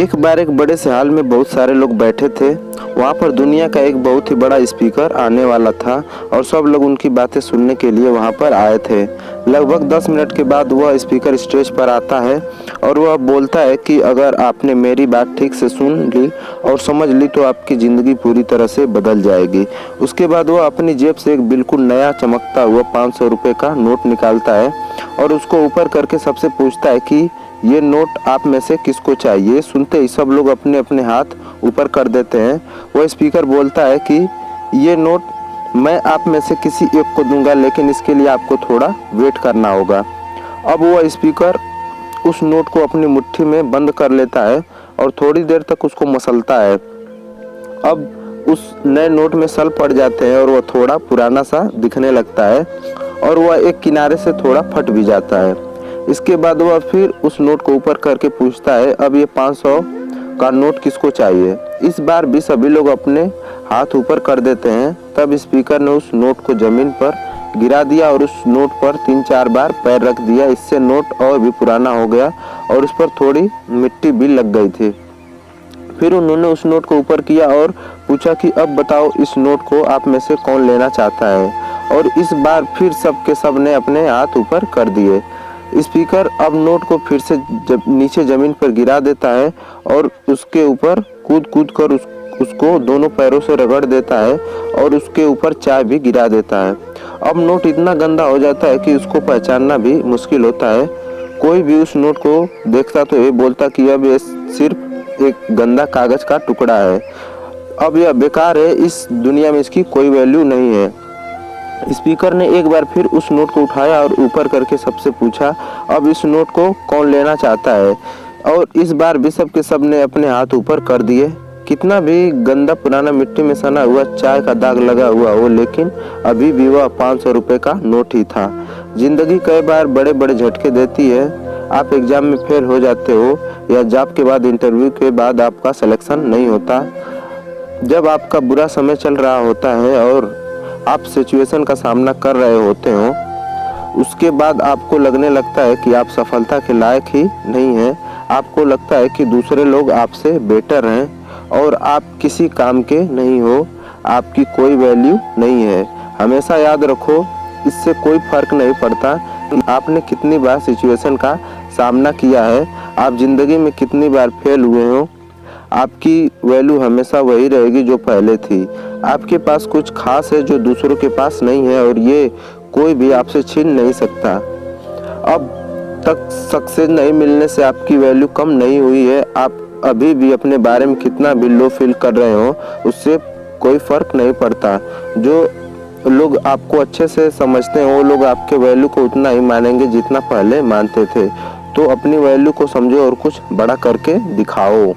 एक बार एक बड़े से हॉल में बहुत सारे लोग बैठे थे। वहाँ पर दुनिया का एक बहुत ही बड़ा स्पीकर आने वाला था और सब लोग उनकी बातें सुनने के लिए वहाँ पर आए थे। लगभग 10 मिनट के बाद वह स्पीकर स्टेज पर आता है और वह बोलता है कि अगर आपने मेरी बात ठीक से सुन ली और समझ ली तो आपकी ज़िंदगी पूरी तरह से बदल जाएगी। उसके बाद वह अपनी जेब से एक बिल्कुल नया चमकता हुआ 500 रुपये का नोट निकालता है और उसको ऊपर करके सबसे पूछता है कि ये नोट आप में से किसको चाहिए। सुनते ही सब लोग अपने अपने हाथ ऊपर कर देते हैं। वह स्पीकर बोलता है कि ये नोट मैं आप में से किसी एक को दूंगा, लेकिन इसके लिए आपको थोड़ा वेट करना होगा। अब वह स्पीकर उस नोट को अपनी मुट्ठी में बंद कर लेता है और थोड़ी देर तक उसको मसलता है। अब उस नए नोट में सल पड़ जाते हैं और वह थोड़ा पुराना सा दिखने लगता है और वह एक किनारे से थोड़ा फट भी जाता है। इसके बाद वह फिर उस नोट को ऊपर करके पूछता है, अब ये 500 का नोट किसको चाहिए। इस बार भी सभी लोग अपने हाथ ऊपर कर देते हैं। तब स्पीकर ने उस नोट को जमीन पर गिरा दिया और उस नोट पर 3-4 बार पैर रख दिया। इससे नोट और भी पुराना हो गया और उस पर थोड़ी मिट्टी भी लग गई थी। फिर उन्होंने उस नोट को ऊपर किया और पूछा कि अब बताओ इस नोट को आप में से कौन लेना चाहता है। और इस बार फिर सब के सब ने अपने हाथ ऊपर कर दिए। स्पीकर अब नोट को फिर से नीचे जमीन पर गिरा देता है और उसके ऊपर कूद कूद कर उसको दोनों पैरों से रगड़ देता है और उसके ऊपर चाय भी गिरा देता है। अब नोट इतना गंदा हो जाता है कि उसको पहचानना भी मुश्किल होता है। कोई भी उस नोट को देखता तो ये बोलता कि अब ये सिर्फ एक गंदा कागज का टुकड़ा है, अब यह बेकार है, इस दुनिया में इसकी कोई वैल्यू नहीं है। स्पीकर ने एक बार फिर उस नोट को उठाया और ऊपर करके सबसे पूछा, अब इस नोट को कौन लेना चाहता है। और इस बार भी सब के सब ने अपने हाथ ऊपर कर दिए। कितना भी गंदा पुराना मिट्टी में सना हुआ चाय का दाग लगा हुआ हो, लेकिन अभी भी वह 500 रुपये का नोट ही था। जिंदगी कई बार बड़े बड़े झटके देती है। आप एग्जाम में फेल हो जाते हो या जॉब के बाद इंटरव्यू के बाद आपका सिलेक्शन नहीं होता। जब आपका बुरा समय चल रहा होता है और आप सिचुएशन का सामना कर रहे होते हो, उसके बाद आपको लगने लगता है कि आप सफलता के लायक ही नहीं हैं। आपको लगता है कि दूसरे लोग आपसे बेटर हैं और आप किसी काम के नहीं हो, आपकी कोई वैल्यू नहीं है। हमेशा याद रखो, इससे कोई फर्क नहीं पड़ता कि आपने कितनी बार सिचुएशन का सामना किया है, आप जिंदगी में कितनी बार फेल हुए हो, आपकी वैल्यू हमेशा वही रहेगी जो पहले थी। आपके पास कुछ खास है जो दूसरों के पास नहीं है और ये कोई भी आपसे छीन नहीं सकता। अब तक सक्सेस नहीं मिलने से आपकी वैल्यू कम नहीं हुई है। आप अभी भी अपने बारे में कितना भी लो फील कर रहे हो, उससे कोई फर्क नहीं पड़ता। जो लोग आपको अच्छे से समझते हैं वो लोग आपके वैल्यू को उतना ही मानेंगे जितना पहले मानते थे। तो अपनी वैल्यू को समझो और कुछ बड़ा करके दिखाओ।